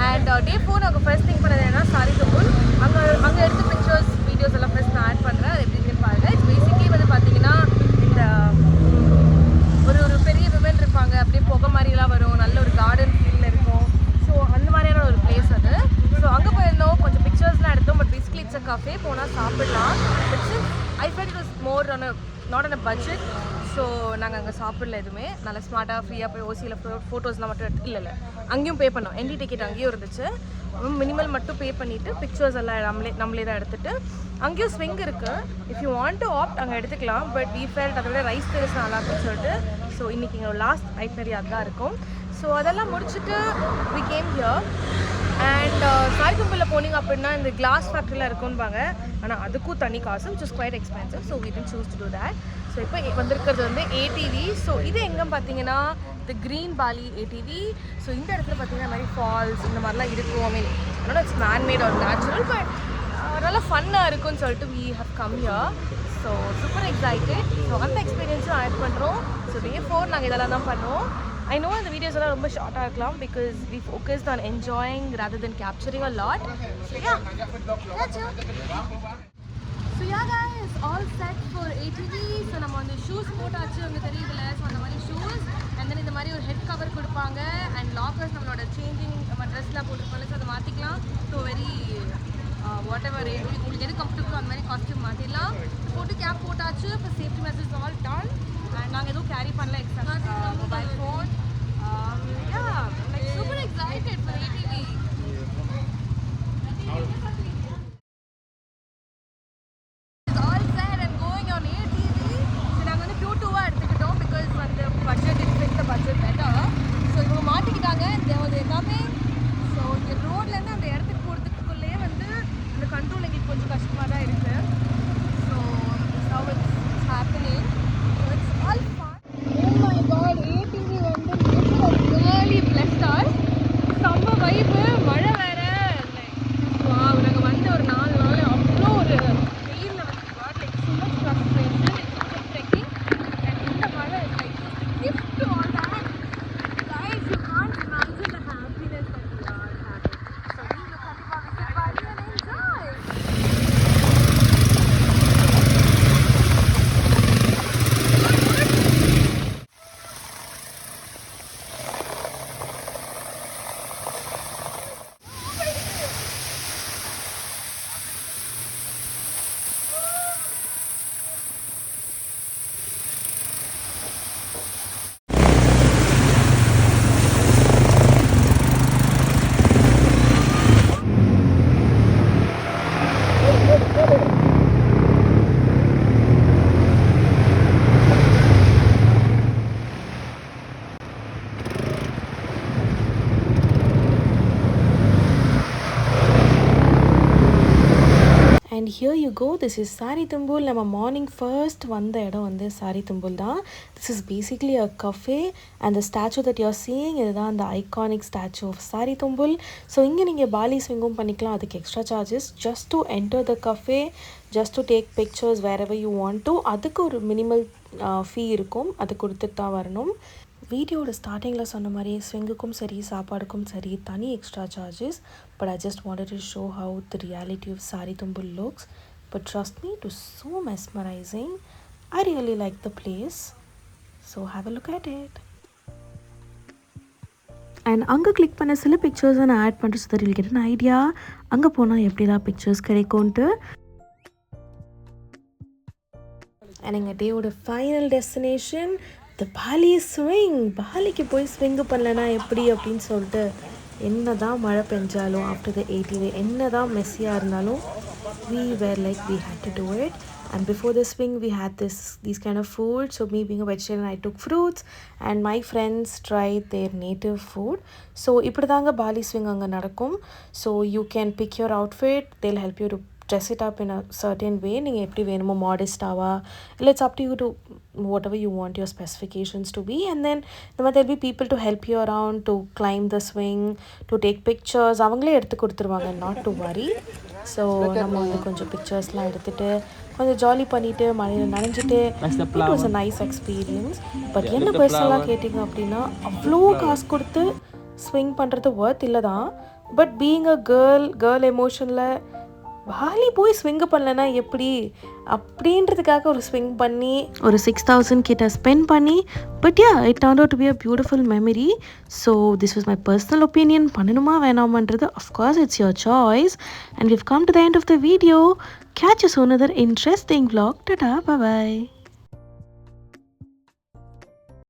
And டே 4 நாங்கள் first think பண்ணது என்னன்னா சாரிதும்புல். அங்கே எடுத்த பிக்சர்ஸ் வீடியோஸ் எல்லாம் ஃபர்ஸ்ட் நான் ஆட் பண்ணுறேன். அது எப்படி இருக்குன்னு பாருங்கள். இட்ஸ் பேசிக்லி வந்து பார்த்தீங்கன்னா இந்த ஒரு பெரிய விமன் இருப்பாங்க, அப்படியே புகை மாதிரிலாம் வரும், நல்ல ஒரு கார்டன் ஃபீல்டில் இருக்கும். ஸோ அந்த மாதிரியான ஒரு பிளேஸ் அது. ஸோ அங்கே போயிருந்தோம், கொஞ்சம் பிக்சர்ஸ்லாம் எடுத்தோம். But basically it's a cafe, போனால் சாப்பிடலாம். I felt it was more on not on a budget. So நாங்கள் அங்கே சாப்பிடல எதுவுமே. நல்லா ஸ்மார்ட்டாக ஃப்ரீயாக போய் ஓசியில் ஃபோட்டோஸ்லாம் மட்டும் எடுத்து இல்லை அங்கேயும் பே பண்ணோம். என்ட்ரி டிக்கெட் அங்கேயும் இருந்துச்சு. மினிமல் மட்டும் பே பண்ணிவிட்டு பிக்சர்ஸ் எல்லாம் நம்மளே தான் எடுத்துகிட்டு அங்கேயும் ஸ்விங் இருக்குது. If you want to opt அங்கே எடுத்துக்கலாம். பட் வி ஃபெல்ட் அதை விட ரைஸ் டெரிஸ் நல்லா இருக்குன்னு சொல்லிட்டு ஸோ இன்றைக்கி எங்கள் லாஸ்ட் ஐட்னரி அதுதான் இருக்கும். ஸோ அதெல்லாம் முடிச்சுட்டு வி கேம் ஹியர். அண்ட் சாரிதும்புலில் போனீங்க அப்படின்னா இந்த கிளாஸ் ஃபேக்ட்ரிலாம் இருக்கும்பாங்க. ஆனால் அதுக்கும் தனி காசு, which is quite expensive. So we did choose to do that. So இப்போ வந்திருக்கிறது வந்து ஏடிவி. ஸோ இது எங்கே பார்த்தீங்கன்னா the green Bali ATV. So இந்த இடத்துல பார்த்தீங்கன்னா மாதிரி ஃபால்ஸ் இந்த மாதிரிலாம் இருக்கும். ஐ மீன் அதனால் it's manmade or natural, but நல்லா ஃபன்னாக இருக்கும்னு சொல்லிட்டு we have come here. So super excited. So அந்த எக்ஸ்பீரியன்ஸும் ஆட் பண்ணுறோம். ஸோ டே 4 நாங்கள் இதெல்லாம் தான் பண்ணுவோம். I know இந்த வீடியோஸ் எல்லாம் ரொம்ப ஷார்ட்டாக இருக்கலாம் because we focused on enjoying rather than capturing a lot. So yeah, that's it. So yeah guys, all set for ATV. So நம்ம வந்து ஷூஸ் போட்டாச்சு, அங்கே தெரியுதுல. ஸோ அந்த மாதிரி ஷூஸ் அண்ட் தென் இந்த மாதிரி ஒரு ஹெட் கவர் கொடுப்பாங்க. அண்ட் லாக்கர்ஸ் நம்மளோட சேஞ்சிங் நம்ம ட்ரெஸ்லாம் போட்டுருப்பாங்க. ஸோ அதை மாற்றிக்கலாம். ஸோ வெரி வாட் எவர் உங்களுக்கு எது கம்ஃபர்டபுளோ அந்த மாதிரி காஸ்ட்யூம் மாற்றிடலாம். போட்டு கேப் போட்டாச்சு. இப்போ safety message all done. And நாங்கள் எதுவும் கேரி பண்ணல extra mobile phone. Yeah, like super excited for ATV. It's all set and going on ATV. So நாங்கள் வந்து Q2 எடுத்துக்கிட்டோம் because வந்து budget it fit the budget better. So இவங்க மாட்டிக்கிட்டாங்க. They're coming. So இந்த ரோட்லேருந்து அந்த இடத்துக்கு போகிறதுக்குள்ளேயே வந்து இந்த கண்ட்ரோல் எங்களுக்கு கொஞ்சம் கஷ்டமாக தான் இருக்குது. So this how it's happening. So it's all fun. Oh my god, ATV வந்து really blessed us. செம்ம வைப்பு, மழை வேற. வாவ், நாங்கள் வந்து ஒரு 4 நாள் அவ்வளோ ஒரு வெயிலில் வந்து got like so much frustration. It's trekking and இந்த மழை is like gift to all that. Guys, you can't imagine the happiness that we are having. So நீங்க கண்டிப்பாக visit Bali and enjoy. And here you go, this is Sarithumbul. நம்ம morning first வந்த இடம் வந்து Sarithumbul தான். This is basically a cafe and the statue that you're seeing இதுதான் அந்த iconic statue of Sarithumbul. So இங்கே நீங்கள் பாலி ஸ்விங்கும் பண்ணிக்கலாம். அதுக்கு extra charges just to enter the cafe, just to take pictures wherever you want to. அதுக்கு ஒரு minimal ஃபீ இருக்கும், அது கொடுத்துட்டு தான் வரணும். வீடியோட ஸ்டார்டிங்கில் சொன்ன மாதிரி ஸ்விங்குக்கும் சரி சாப்பாடுக்கும் சரி தனி extra charges. But I just wanted to show how the reality of Sarithumbul looks. But trust me, too so mesmerising. I really like the place. So have a look at it. And அங்கே click பண்ண சில பிக்சர்ஸை நான் add பண்ணுறேன் so that you get an idea அங்கே போனால் எப்படிலாம் pictures கிடைக்கும்ன்ட்டு. அண்ட் எங்கள் டேயோட final destination the Bali swing. பாலிக்கு போய் ஸ்விங்கு பண்ணலன்னா எப்படி அப்படின்னு சொல்லிட்டு என்ன தான் மழை பெஞ்சாலும் ஆஃப்டர் த ATV என்ன தான் மெஸ்ஸியாக இருந்தாலும் we were like we had to do it. And before the swing we had these kind of food. So me being a vegetarian, I took fruits and my friends tried their native food. So இப்படி தாங்க poly swing அங்கே நடக்கும். So you can pick your outfit, they'll help you to dress it up in a certain way. நீங்கள் எப்படி வேணுமோ மாடஸ்டாவா இல்லை it's up to you to whatever you want your specifications to be. And then there'll be people to help you around, to climb the swing, to take pictures. அவங்களே எடுத்து கொடுத்துருவாங்க, not to worry. So நம்ம வந்து கொஞ்சம் பிக்சர்ஸ்லாம் எடுத்துகிட்டு கொஞ்சம் jolly பண்ணிவிட்டு மழையில் நனைஞ்சிட்டு it was a nice experience. But என்ன பர்சனலாக கேட்டிங்க அப்படின்னா அவ்வளோ காசு கொடுத்து ஸ்விங் பண்ணுறது ஒர்த் இல்லை தான். பட் பீயிங் அ கேர்ள் எமோஷனில் பாலி போய் ஸ்விங்கு பண்ணலன்னா எப்படி அப்படின்றதுக்காக ஒரு ஸ்விங் பண்ணி ஒரு 6,000 கிட்ட ஸ்பெண்ட் பண்ணி, but ya it turned out to be a beautiful memory. So this was my personal opinion. பண்ணணுமா வேணாமான்றது of course it's your choice. And we've come to the end of the video. Catch you soon another interesting vlog. Ta-ta, bye-bye.